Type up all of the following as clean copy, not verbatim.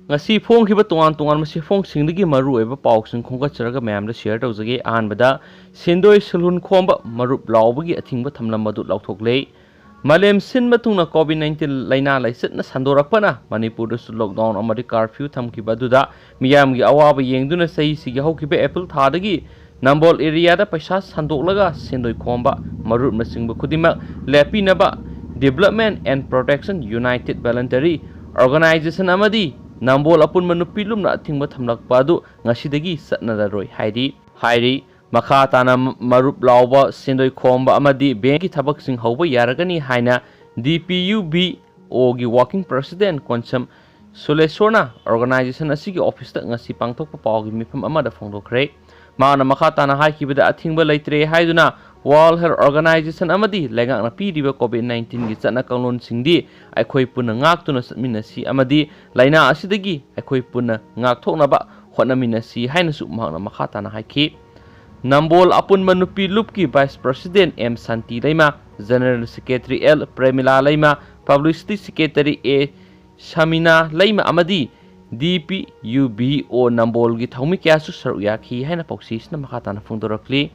ngasi phong khiba tongan tongan masi phong singdagi maru eba pausing khongka charaga mayamda share tawjage anbada sendoi salun khomba marup lawbagi athingba thamlambadu lawthoklei malem sin matungna covid-19 laina laisatna sandorakpana manipur da lockdown amadi curfew thamkiba duda miyamgi awaba yengduna sei sigi hokkiba april thadagi nambol area da paisa sandoklaga sendoi khomba marup masingba khudima lepinaba development and protection united voluntary organization amadi Nambol apun manupilum na ating matamlak padu ngasidagi satnadaroi hairi makha tana marup lawba sendoi khomba amadi banki thabak sing hauba yaragani haina DPUB ogi working president konsam Sulesona organization asigi office ta ngasi pangthok pa pawgi mifam amada phongdokre mana makha tana haikibada athingba leitre haiduna World Health Organization amadi lengang na piriba COVID-19 gi chana kanglon singdi aikhoi puna ngak tuna satminasi amadi laina asidagi aikhoi puna ngak thoknaba hotnaminasi haina su mahna makhata na haiki Nambol apun manupi lupki Vice President M Santi Laima General Secretary L Premila Laima Publicity Secretary A Shamina Laima amadi DPUBO Nambol gi thaumi kya su saruya khi haina pausis na makhata na phungdorakli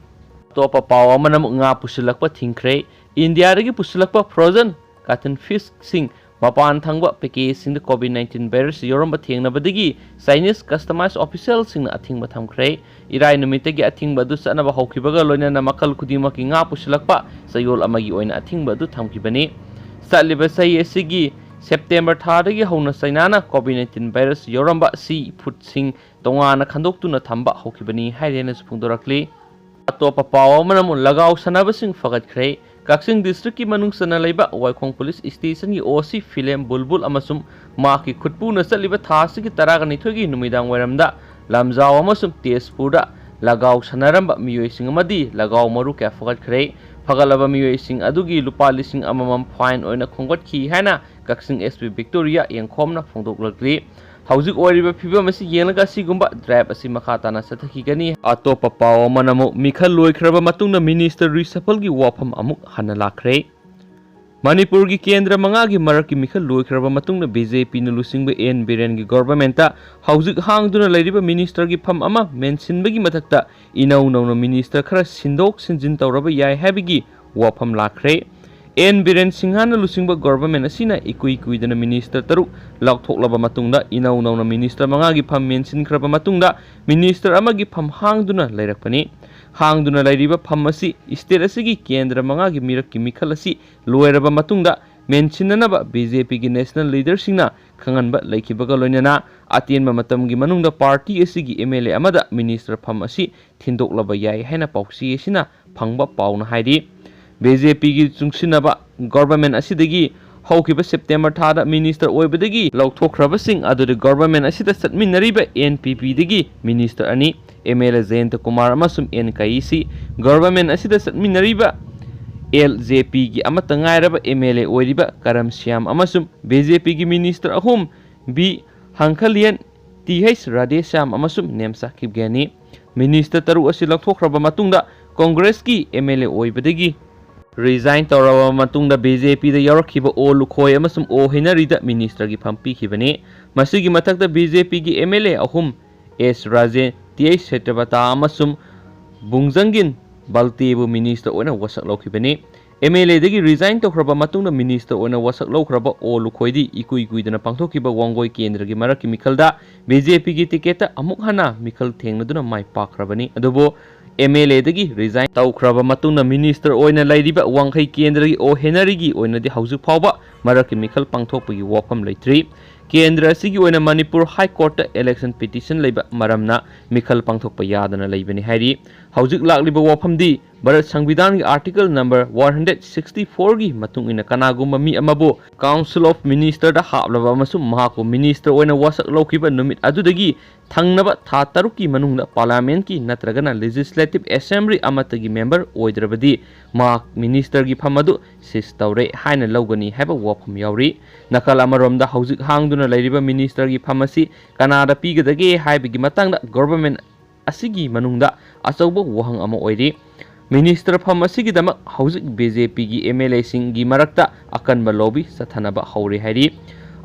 Topa pawa manam nga pusilakpa thingkre India ragi pusilakpa frozen cotton fish sing mapan thangba peke sing the COVID-19 virus yoramba thengnabadagi Chinese customized official sing na athingba thamkre irai numitagi athingba du sanaba hokhibaga loinana makal kudima ki nga pusilakpa sayol amagi oina athingba du thamkibani saliba sai asigi September thadagi hona China COVID-19 virus yoramba si food sing tongana khandoktuna thamba hokibani hairena phungdorakli Atopa pawa manamun lagaw sanabasing fagatkhre Kaksing district ki manung sana laiba Waikong police station ki OC Philem Bulbul amasum maki khutpu na saliba thasi ki taraga nithogi numidang waramda lamjaw amasum Tezpurda lagaw sanaramba miyoi sing amadi lagaw maru ka fagatkhre fagalaba miyoi sing adugi lupa lising amamam fine oina khonggatkhi haina Kaksing SP Victoria yengkhomna phongdoklakli Haujik oriba phiba masi yenga sigumba drive asi makhata na sathakigani atopa pawa manamu mikhal loikraba matungna minister reshuffle gi wafam amuk hana lakhre Manipur gi kendra manga gi marak ki mikhal loikraba matungna BJP na lusingba N Biren gi government ta haujik hangduna lairiba minister gi pham ama mentionba gi mathakta inau nau minister khara sindok sinjin tawraba yai habigi wafam lakhre N Biren Singhana lusingba government asina ikui dana minister taruk lakthoklaba matungda inau nauna minister manga gi pham mention khraba matungda minister ama gi pham hangduna lairakpani hangduna lairiba pham asi state asigi kendra manga gi mirak ki mikhal asi loiraba matungda mention nanaba BJP gi national leader singna khanganba laikhibaga loinana atenba matam gi manungda party asigi MLA amada minister pham asi thindoklaba yai haina pausi asina phangba pauna hairi BJP gi chungsinaba government asidagi haukiba September thada minister oibadagi lauthokhrabasing adu government asida satminariba NPP dagi minister ani MLA Jayanta Kumar amasum NKIC government asida satminariba LJP gi amata ngairaba MLA oiriba Karam Syam amasum BJP gi minister ahum B Hangkhalian TH Radhesham amasum Nemsa Khibgani minister taru asi lauthokhraba matungda Congress gi MLA oibadagi resign tawraba matungda BJP da yarakhiba O Lukhoi amasum O Hinarida minister gi phampi khibani masigi mathakta BJP gi MLA ahum S Raje TH Setabata amasum Bungjangin Baltebu minister oina wasak laukhibani MLA dagi resign tawkhraba matungda minister oina wasak laukraba O Lukhoi di ikui dana pangthokhiba Wangoi kendra gi marak ki mikhalda BJP gi ticket amuk hana mikhal thengnaduna mai pakhrabani adubo MLA dagi resign tawkhraba matungna minister oina lairiba Wanghai kendra gi O Henari gi oina di haujik phawba marak ki mikhal pangthokpagi wafam leitri kendra sigi oina Manipur High Court election petition leiba maramna mikhal pangthokpa yadana leibani hairi haujik lakliba wafam di Bharat Sangvidhan gi article number 164 gi matung ina kanagumba mi amabu Council of Minister da hablaba amasum mahako minister oina wasak laukiba numit adudagi thangnaba tha taruki manungda parliament ki natragana legislative assembly amatagi member oidrabadi ma minister gi phamadu sis tawre haina lawgani haba wafam yauri nakal amaromda haujik hangduna lairiba minister gi phamasi kanada pigadage haibigi matangda government asigi manungda achauba wahang ama oiri Minister Phamasi dama haujik BJP gi MLA sing gi marakta akanba lobby sathanaba hauri hairi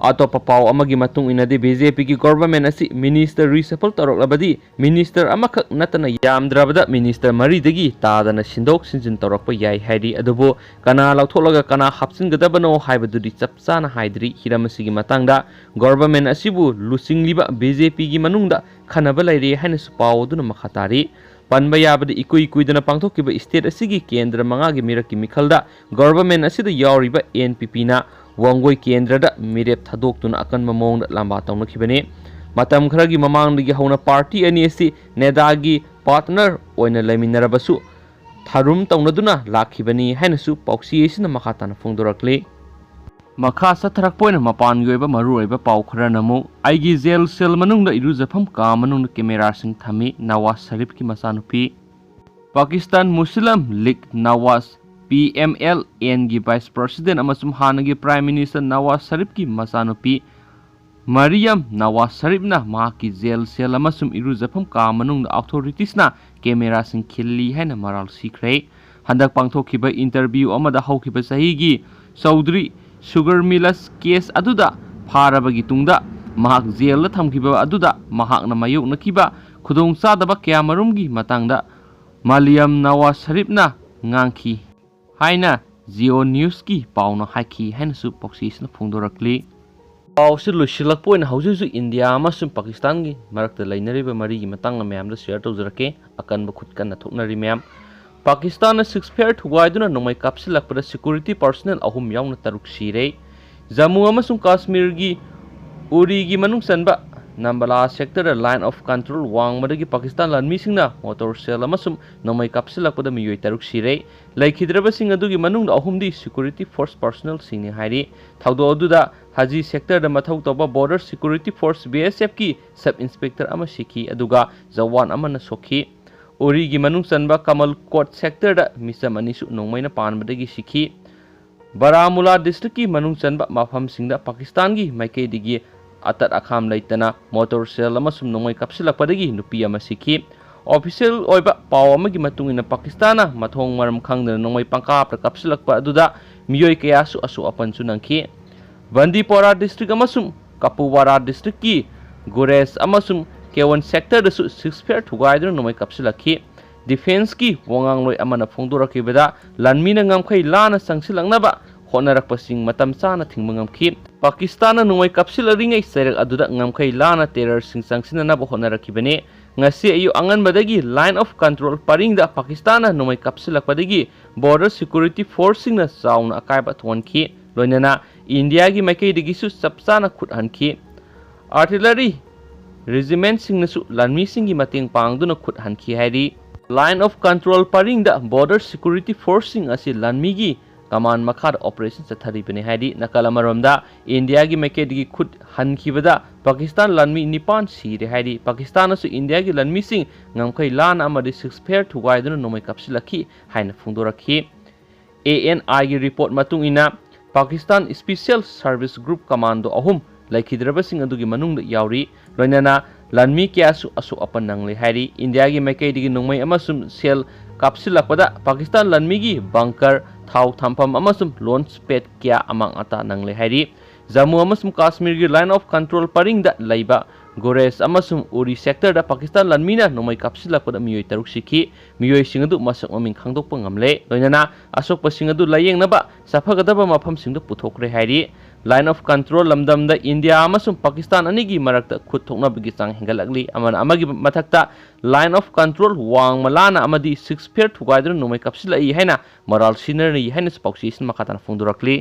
अतोप पाव अमगी मतुंग इनदि BJP की government असि minister reshuffle तौरक्लबदि minister अमखक नतना यामद्रबदा मिनिस्टर मरीदगी तादना सिंदोक सिंजिन तौरक्प याय हाइदि अदुबो कना लौथोलगा कना हापसिनगदबनो हाइबदुदि चपचाना हाइद्रि हिरमसिगी मतंगदा गवर्नमेंट असिबु लुसिंगलिबा बीजेपी की मनुंगदा खनबा लैरे हाइनसु पावदुना मखातारि पनबा याबदि इकुई कुइदना पांथोकिबा स्टेट असिगी केंद्र मंगागी मिरकि मिखलदा गवर्नमेंट असिदा यावरिबा एनपीपी ना वांगोई केंद्रदा मिरेप थादोक्तुना अकनबा मौंगदा लांबा तौनखिबने मतम खरगी ममांगदगी हौना पार्टी अनी असि नेदागी पार्टनर ओइना लेमिनरबसु थारुम तौनदुना लाखिबनी हाइनसु पाउसियेसिना मखाताना फोंदोरक्ले मखा सथरकपोइना मपानगी ओइबा मरुओइबा पाउ खरनमु आइगी जेल सेल मनुंगदा इरुजफम का मनुंगदा कैमरा सिंग थमी नवाज शरीफ की मसानुपी Pakistan Muslim League Nawaz PMLN की वाइस प्रेसिडेंट अमसुम हानगी प्राइम मिनिस्टर नवाज शरीफ की मसानुपी मरियम नवाज शरीफना माकी जेल सेल अमसुम इरुजफम का मनुंगदा अथॉरिटीजना कैमरा सिंग खिल्ली हैना मराल सिखरे हंदक पांथोखिबा इंटरव्यू अमदा हौखिबा सहीगी चौधरी सुगर मिलस केस अदुदा फारबगी तुंगदा महाक जेल थमखिबा अदुदा महाकना मायोकनखिबा खुदोंग चादबा कया मरुमगी मतंगदा Maryam Nawaz शरीफना nganki haina Zio News ki pauna haiki hainsu paksisna phongdorakli pausi lusilak poin hauju India amasum Pakistan gi marakta lainariba mari gi matang mayam da share tawjarake akan ba khutkan na thoknari mayam Pakistan na 6 fair thuwaiduna nomai kapsilak pada security personnel ahum yauna taruk sire Jammu amasum Kashmir gi Uri gi manung sanba Nambala sector line of control wang madagi Pakistan lan misingna motor cell amasum nomai kapsilak pada miyoi taruk sire laikhidraba sing adugi manung ahumdi security force personnel singni hairi thaudo aduda Haji sector da mathau toba border security force BSF ki sub inspector ama sikhi aduga jawan ama na sokhi Uri gi manung sanba Kamal Kot sector da misam anisu nongmai na pan badagi sikhi Baramulla district ki manung sanba mafam singda Pakistan gi maikei digi atat akham laitana motor cell amasum nongmai kapsilak padagi nupi ama sikhi official oiba paw amagi matungina Pakistana mathong maram khangdana nongmai pangkap kapsilak pa aduda miyoi kaya su asu apan su nangki Bandipora district amasum Kapurwara district ki Gores amasum Kewan sector da su 6 fair thugaiduna nomai kapsilakhi defense ki wangang loi amana phongdoraki beda lanmina ngamkhai lana sangsilangnaba honarakpa sing matam chana thingma ngamkhi Pakistan na nomai kapsilaringai serak aduda ngamkhai lana terror sing sangsinana ba honarakhi bane ngasi ayu angan badagi line of control paringda Pakistan na nomai kapsilakpadagi border security force sing na sauna akaiba thonki loinana India gi maikei digi su sapsana khuthanki artillery regiment sing nasu lanmi sing gi mateng pangduna khuthanki hairi line of control paringda border security force sing asi lanmi gi command makhar operation chathari bene hairi nakalamaromda India gi maikei digi khut hankhibada Pakistan lanmi nipan sire hairi Pakistan asu India gi lanmi sing ngamkhai lan amadi 6 fair thugaiduna nomai kapsilakhi haina phungdorakhi ANI gi report matung ina Pakistan Special Service Group Commando ahum laikhidraba sing adugi manungda yauri loinana lanmi kyasu asu apan nangle hairi India gi maikei digi nongmai amasum sel kapsilakpada Pakistan lanmi gi bunker thau thampam amasum launch pad kya amang ata nangle hairi Jammu amasum Kashmir gi line of control paringda laiba Gores amasum Uri sector da Pakistan lanmina nomai kapsilakpada miyoi taruk sikhi miyoi singadu masak maming khangdokpa ngamle loinana asokpa singadu layengnaba safagadaba mafam singdu puthokre hairi line of control lamdamda India amasum Pakistan anigi marakta khut thoknabagi chang hengalakli amana amagi mathakta line of control wang malana amadi 6 fair thugaidra nomai kapsilai haina moral scenery haina spokesman makhatana phongdorakli